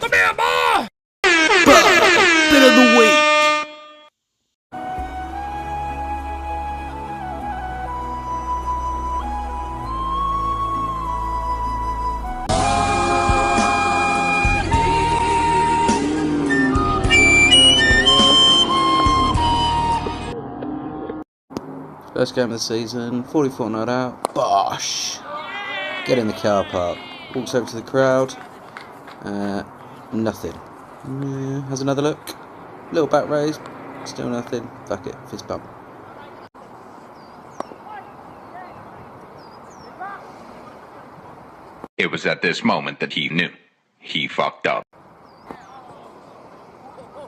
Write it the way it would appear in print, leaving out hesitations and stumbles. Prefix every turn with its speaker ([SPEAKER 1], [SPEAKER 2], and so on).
[SPEAKER 1] Come here, boy!
[SPEAKER 2] Bit of the week. First game of the season, 44 not out. Bosh! Get in the car park. Walks over to the crowd. Nothing. Has another look. Little back raise. Still nothing. Fuck it. Fist bump.
[SPEAKER 3] It was at this moment that he knew. He fucked up.